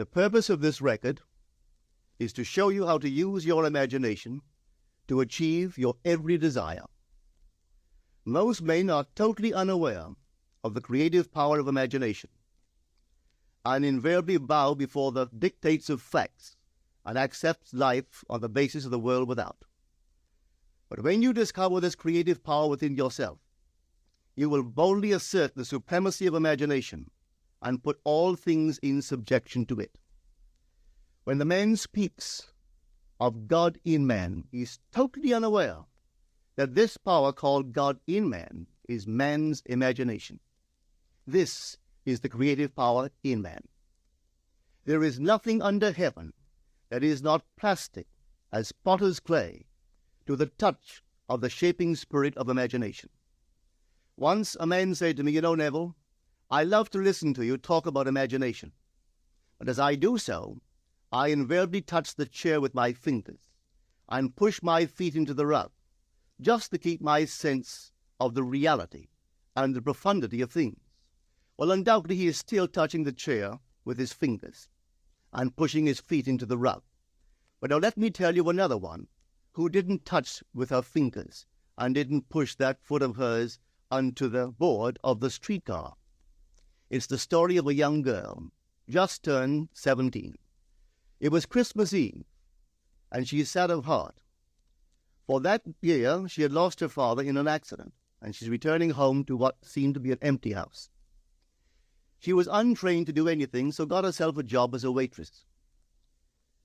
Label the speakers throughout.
Speaker 1: The purpose of this record is to show you how to use your imagination to achieve your every desire. Most men are totally unaware of the creative power of imagination and invariably bow before the dictates of facts and accept life on the basis of the world without. But when you discover this creative power within yourself, you will boldly assert the supremacy of imagination and put all things in subjection to it. When the man speaks of God in man, he is totally unaware that this power called God in man is man's imagination. This is the creative power in man. There is nothing under heaven that is not plastic as potter's clay to the touch of the shaping spirit of imagination. Once a man said to me, "You know, Neville, I love to listen to you talk about imagination. But as I do so, I invariably touch the chair with my fingers and push my feet into the rug, just to keep my sense of the reality and the profundity of things." Well, undoubtedly he is still touching the chair with his fingers and pushing his feet into the rug. But now let me tell you another one who didn't touch with her fingers and didn't push that foot of hers onto the board of the streetcar. It's the story of a young girl, just turned 17. It was Christmas Eve, and she is sad of heart. For that year, she had lost her father in an accident, and she's returning home to what seemed to be an empty house. She was untrained to do anything, so got herself a job as a waitress.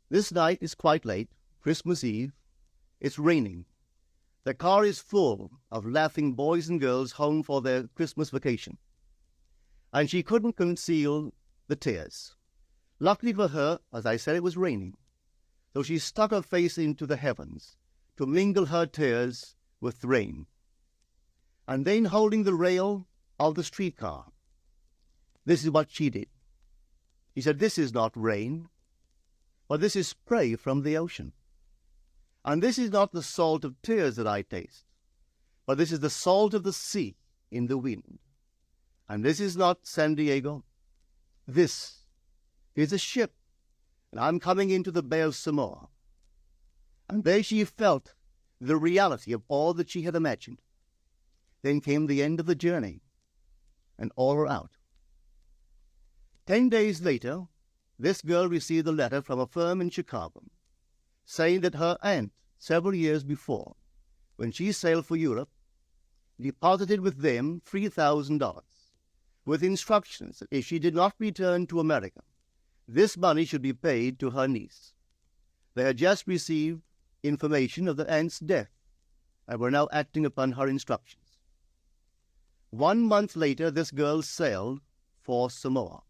Speaker 1: This night is quite late, Christmas Eve. It's raining. The car is full of laughing boys and girls home for their Christmas vacation. And she couldn't conceal the tears. Luckily for her, as I said, it was raining. So she stuck her face into the heavens to mingle her tears with rain. And then, holding the rail of the streetcar, this is what she did. She said, "This is not rain, but this is spray from the ocean. And this is not the salt of tears that I taste, but this is the salt of the sea in the wind. And this is not San Diego. This is a ship, and I'm coming into the Bay of Samoa." And there she felt the reality of all that she had imagined. Then came the end of the journey, and all were out. 10 days later, this girl received a letter from a firm in Chicago saying that her aunt, several years before, when she sailed for Europe, deposited with them $3,000 with instructions that if she did not return to America, this money should be paid to her niece. They had just received information of the aunt's death and were now acting upon her instructions. 1 month later, this girl sailed for Samoa.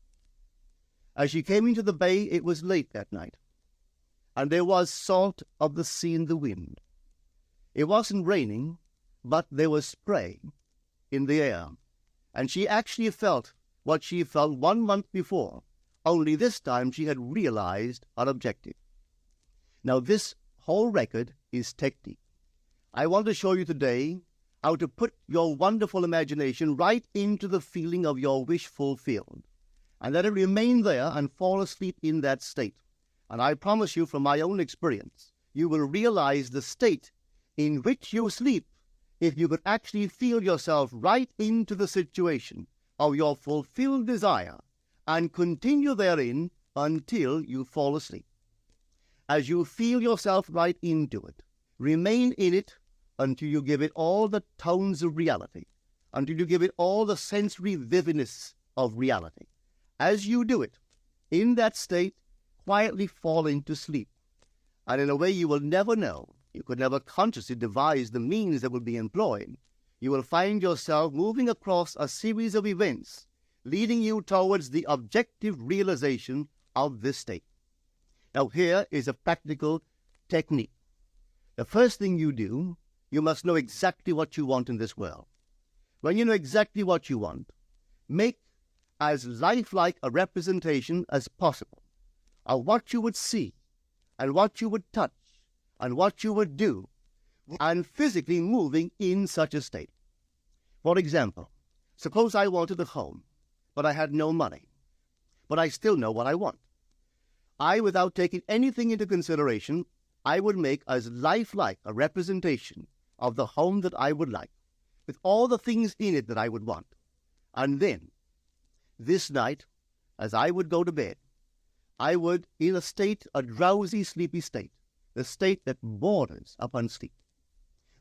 Speaker 1: As she came into the bay, it was late that night, and there was salt of the sea in the wind. It wasn't raining, but there was spray in the air, and she actually felt what she felt 1 month before, only this time she had realized her objective. Now this whole record is technique. I want to show you today how to put your wonderful imagination right into the feeling of your wish fulfilled, and let it remain there and fall asleep in that state. And I promise you from my own experience, you will realize the state in which you sleep if you could actually feel yourself right into the situation of your fulfilled desire and continue therein until you fall asleep. As you feel yourself right into it, remain in it until you give it all the tones of reality, until you give it all the sensory vividness of reality. As you do it, in that state, quietly fall into sleep. And in a way you will never know, you could never consciously devise the means that will be employed, you will find yourself moving across a series of events leading you towards the objective realization of this state. Now here is a practical technique. The first thing you do, you must know exactly what you want in this world. When you know exactly what you want, make as lifelike a representation as possible of what you would see and what you would touch and what you would do and physically moving in such a state. For example, suppose I wanted a home, but I had no money, but I still know what I want. without taking anything into consideration, I would make as lifelike a representation of the home that I would like, with all the things in it that I would want. And then, this night, as I would go to bed, I would, in a drowsy, sleepy state, the state that borders upon sleep,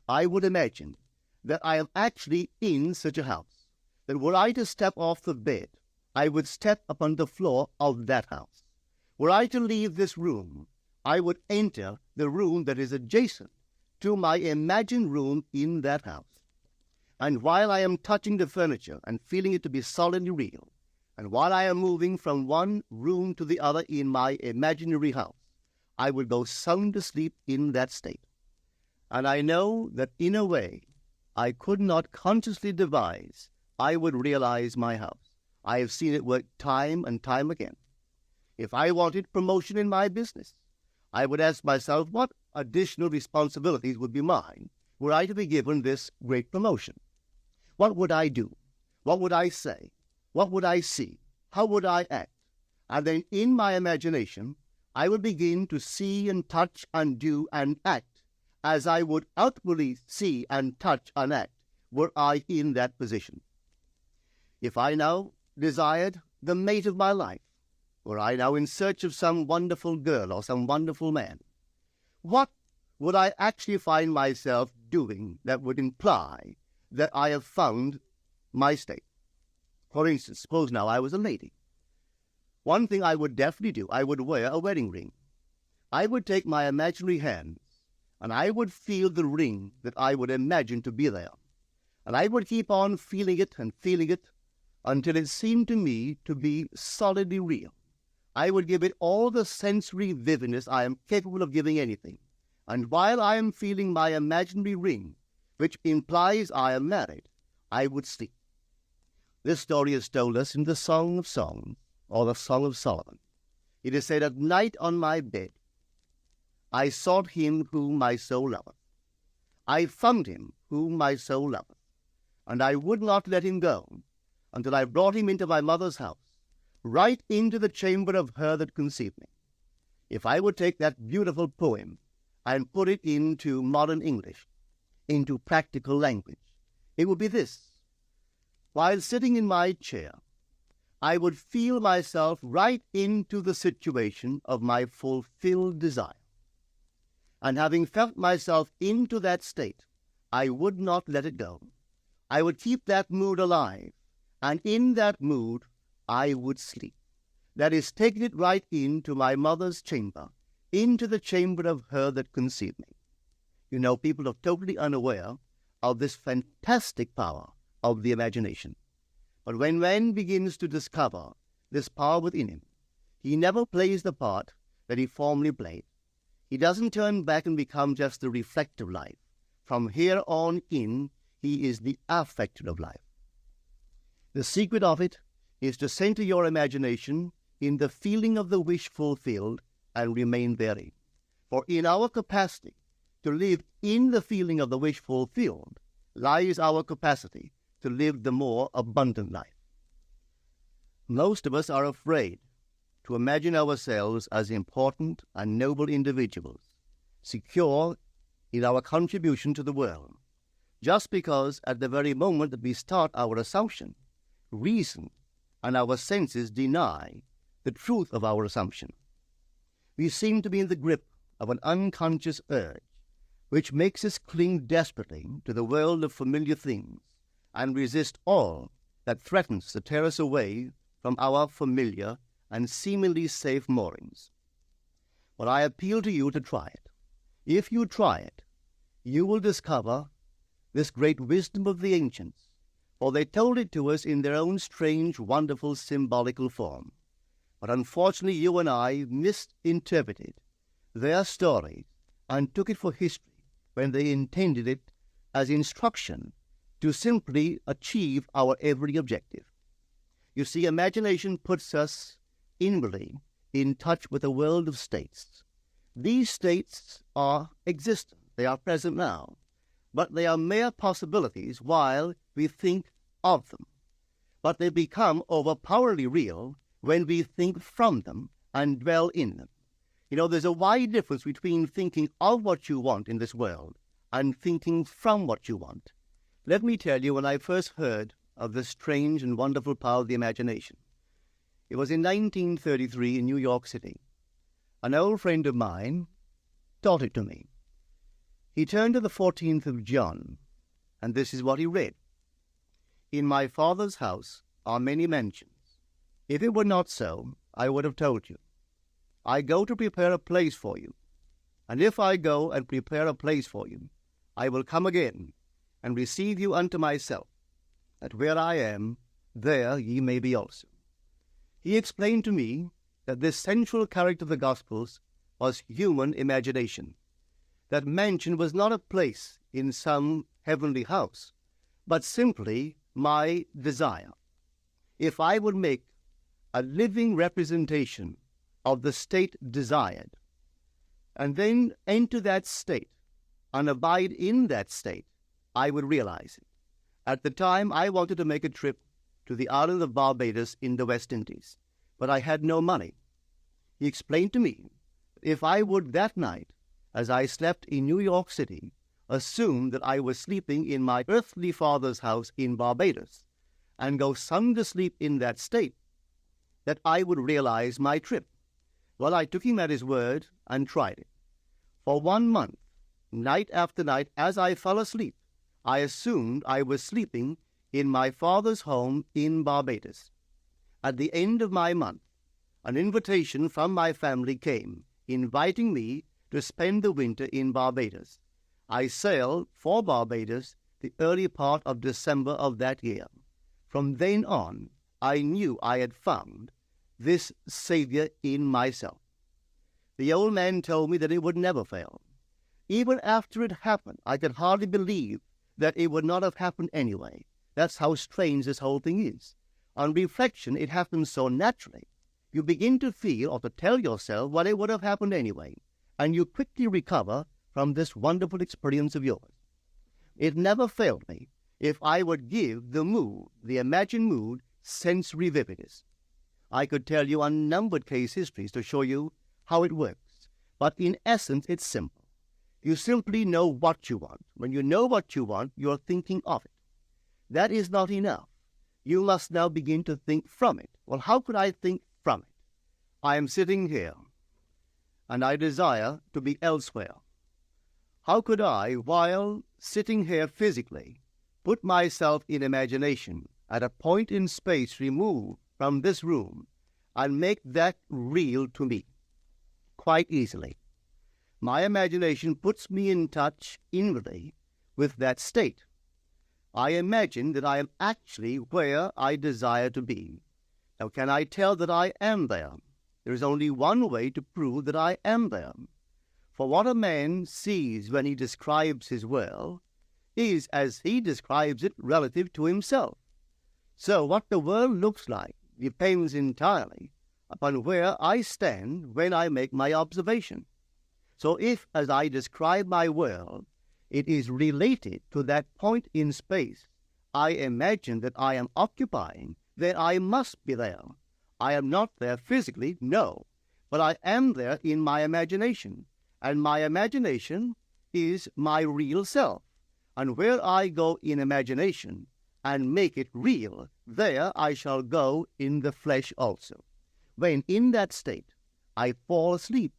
Speaker 1: I would imagine that I am actually in such a house, that were I to step off the bed, I would step upon the floor of that house. Were I to leave this room, I would enter the room that is adjacent to my imagined room in that house. And while I am touching the furniture and feeling it to be solidly real, and while I am moving from one room to the other in my imaginary house, I would go sound asleep in that state. And I know that in a way I could not consciously devise, I would realize my house. I have seen it work time and time again. If I wanted promotion in my business, I would ask myself what additional responsibilities would be mine were I to be given this great promotion. What would I do? What would I say? What would I see? How would I act? And then in my imagination, I would begin to see and touch and do and act as I would outwardly see and touch and act were I in that position. If I now desired the mate of my life, were I now in search of some wonderful girl or some wonderful man, what would I actually find myself doing that would imply that I have found my state? For instance, suppose now I was a lady. One thing I would definitely do, I would wear a wedding ring. I would take my imaginary hands, and I would feel the ring that I would imagine to be there. And I would keep on feeling it until it seemed to me to be solidly real. I would give it all the sensory vividness I am capable of giving anything. And while I am feeling my imaginary ring, which implies I am married, I would sleep. This story is told us in the Song of Songs, or the Song of Solomon. It is said, "At night on my bed, I sought him whom my soul loveth. I found him whom my soul loveth, and I would not let him go until I brought him into my mother's house, right into the chamber of her that conceived me." If I would take that beautiful poem and put it into modern English, into practical language, it would be this. While sitting in my chair, I would feel myself right into the situation of my fulfilled desire. And having felt myself into that state, I would not let it go. I would keep that mood alive, and in that mood, I would sleep. That is, taking it right into my mother's chamber, into the chamber of her that conceived me. You know, people are totally unaware of this fantastic power of the imagination. But when man begins to discover this power within him, he never plays the part that he formerly played. He doesn't turn back and become just the reflective life. From here on in, he is the affecter of life. The secret of it is to center your imagination in the feeling of the wish fulfilled and remain therein. For in our capacity to live in the feeling of the wish fulfilled lies our capacity to live the more abundant life. Most of us are afraid to imagine ourselves as important and noble individuals, secure in our contribution to the world, just because at the very moment that we start our assumption, reason and our senses deny the truth of our assumption. We seem to be in the grip of an unconscious urge, which makes us cling desperately to the world of familiar things and resist all that threatens to tear us away from our familiar and seemingly safe moorings. But I appeal to you to try it. If you try it, you will discover this great wisdom of the ancients, for they told it to us in their own strange, wonderful, symbolical form. But unfortunately, you and I misinterpreted their story and took it for history when they intended it as instruction to simply achieve our every objective. You see, imagination puts us inwardly in touch with a world of states. These states are existent. They are present now. But they are mere possibilities while we think of them. But they become overpoweringly real when we think from them and dwell in them. You know, there's a wide difference between thinking of what you want in this world and thinking from what you want. Let me tell you, when I first heard of this strange and wonderful power of the imagination, it was in 1933 in New York City. An old friend of mine taught it to me. He turned to the 14th of John, and this is what he read. In my Father's house are many mansions. If it were not so, I would have told you. I go to prepare a place for you. And if I go and prepare a place for you, I will come again and receive you unto myself, that where I am, there ye may be also. He explained to me that this central character of the Gospels was human imagination, that mansion was not a place in some heavenly house, but simply my desire. If I would make a living representation of the state desired, and then enter that state and abide in that state, I would realize it. At the time, I wanted to make a trip to the island of Barbados in the West Indies, but I had no money. He explained to me that if I would that night, as I slept in New York City, assume that I was sleeping in my earthly father's house in Barbados, and go sound asleep in that state, that I would realize my trip. Well, I took him at his word and tried it. For 1 month, night after night, as I fell asleep, I assumed I was sleeping in my father's home in Barbados. At the end of my month, an invitation from my family came, inviting me to spend the winter in Barbados. I sailed for Barbados the early part of December of that year. From then on, I knew I had found this Savior in myself. The old man told me that it would never fail. Even after it happened, I could hardly believe that it would not have happened anyway. That's how strange this whole thing is. On reflection, it happens so naturally. You begin to feel or to tell yourself, well, it would have happened anyway, and you quickly recover from this wonderful experience of yours. It never failed me if I would give the mood, the imagined mood, sensory vividness. I could tell you unnumbered case histories to show you how it works, but in essence, it's simple. You simply know what you want. When you know what you want, you're thinking of it. That is not enough. You must now begin to think from it. Well, how could I think from it? I am sitting here, and I desire to be elsewhere. How could I, while sitting here physically, put myself in imagination at a point in space removed from this room and make that real to me? Quite easily. My imagination puts me in touch inwardly with that state. I imagine that I am actually where I desire to be. Now, can I tell that I am there? There is only one way to prove that I am there. For what a man sees when he describes his world is as he describes it relative to himself. So what the world looks like depends entirely upon where I stand when I make my observation. So if, as I describe my world, it is related to that point in space I imagine that I am occupying, then I must be there. I am not there physically, no, but I am there in my imagination, and my imagination is my real self. And where I go in imagination and make it real, there I shall go in the flesh also. When in that state I fall asleep,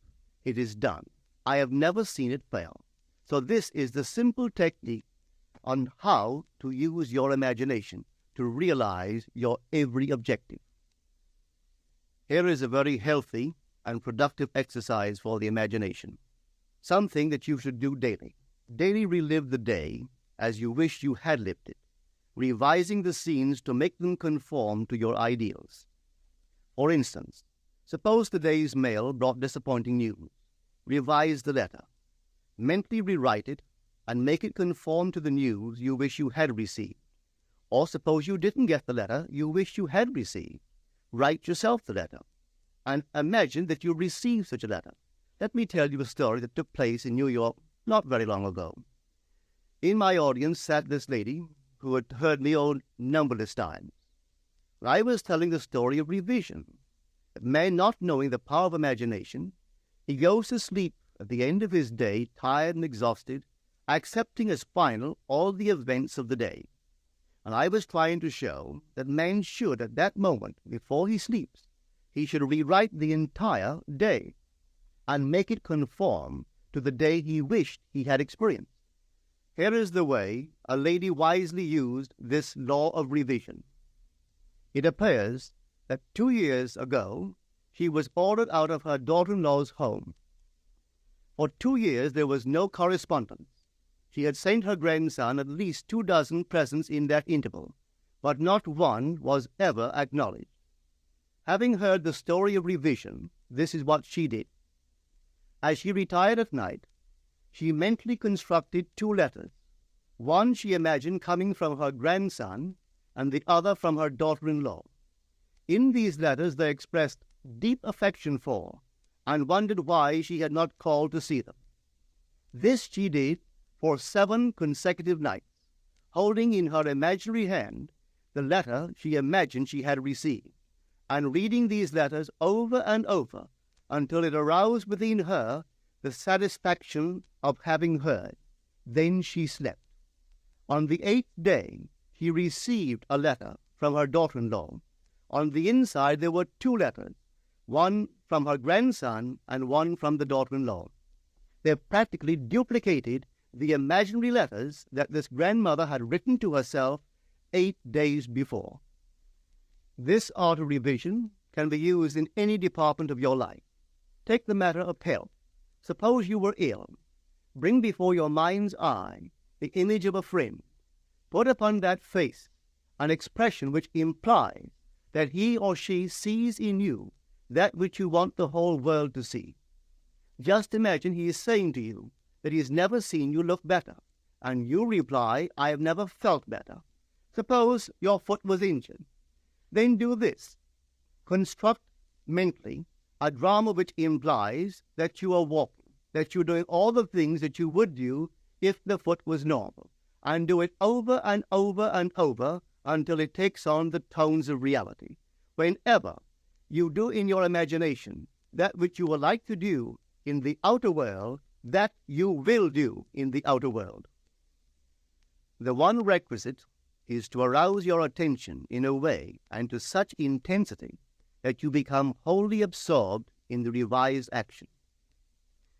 Speaker 1: it is done. I have never seen it fail. So this is the simple technique on how to use your imagination to realize your every objective. Here is a very healthy and productive exercise for the imagination. Something that you should do daily. Daily relive the day as you wish you had lived it, revising the scenes to make them conform to your ideals. For instance, suppose the day's mail brought disappointing news. Revise the letter. Mentally rewrite it and make it conform to the news you wish you had received. Or suppose you didn't get the letter you wish you had received. Write yourself the letter and imagine that you received such a letter. Let me tell you a story that took place in New York not very long ago. In my audience sat this lady who had heard me numberless times. I was telling the story of revision, man, not knowing the power of imagination, he goes to sleep at the end of his day, tired and exhausted, accepting as final all the events of the day. And I was trying to show that man should, at that moment, before he sleeps, he should rewrite the entire day and make it conform to the day he wished he had experienced. Here is the way a lady wisely used this law of revision. It appears that 2 years ago, she was ordered out of her daughter-in-law's home. For 2 years, there was no correspondence. She had sent her grandson at least 24 presents in that interval, but not one was ever acknowledged. Having heard the story of revision, this is what she did. As she retired at night, she mentally constructed 2 letters. One she imagined coming from her grandson, and the other from her daughter-in-law. In these letters they expressed deep affection for, and wondered why she had not called to see them. This she did for 7 consecutive nights, holding in her imaginary hand the letter she imagined she had received, and reading these letters over and over until it aroused within her the satisfaction of having heard. Then she slept. On the 8th day, she received a letter from her daughter-in-law. On the inside there were 2 letters, one from her grandson and one from the daughter-in-law. They practically duplicated the imaginary letters that this grandmother had written to herself 8 days before. This art of revision can be used in any department of your life. Take the matter of health. Suppose you were ill. Bring before your mind's eye the image of a friend. Put upon that face an expression which implies that he or she sees in you that which you want the whole world to see. Just imagine he is saying to you that he has never seen you look better, and you reply, I have never felt better. Suppose your foot was injured. Then do this. Construct mentally a drama which implies that you are walking, that you're doing all the things that you would do if the foot was normal, and do it over and over and over until it takes on the tones of reality. Whenever you do in your imagination that which you would like to do in the outer world, that you will do in the outer world. The one requisite is to arouse your attention in a way and to such intensity that you become wholly absorbed in the revised action.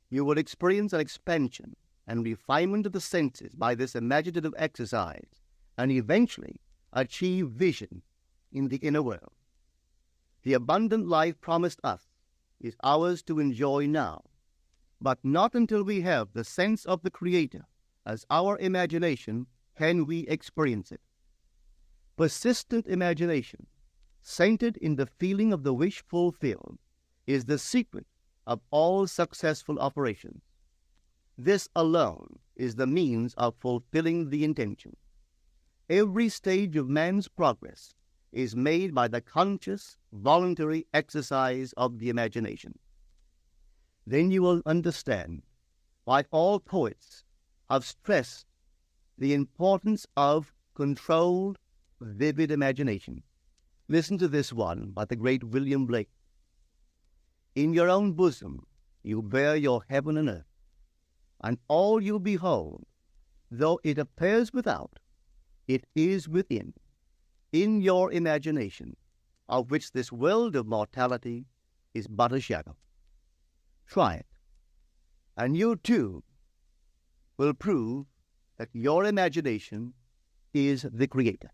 Speaker 1: You will experience an expansion and refinement of the senses by this imaginative exercise, and eventually achieve vision in the inner world. The abundant life promised us is ours to enjoy now, but not until we have the sense of the Creator as our imagination can we experience it. Persistent imagination, centered in the feeling of the wish fulfilled, is the secret of all successful operations. This alone is the means of fulfilling the intention. Every stage of man's progress is made by the conscious, voluntary exercise of the imagination. Then you will understand why all poets have stressed the importance of controlled, vivid imagination. Listen to this one by the great William Blake. In your own bosom you bear your heaven and earth, and all you behold, though it appears without, it is within, in your imagination, of which this world of mortality is but a shadow. Try it, and you too will prove that your imagination is the Creator.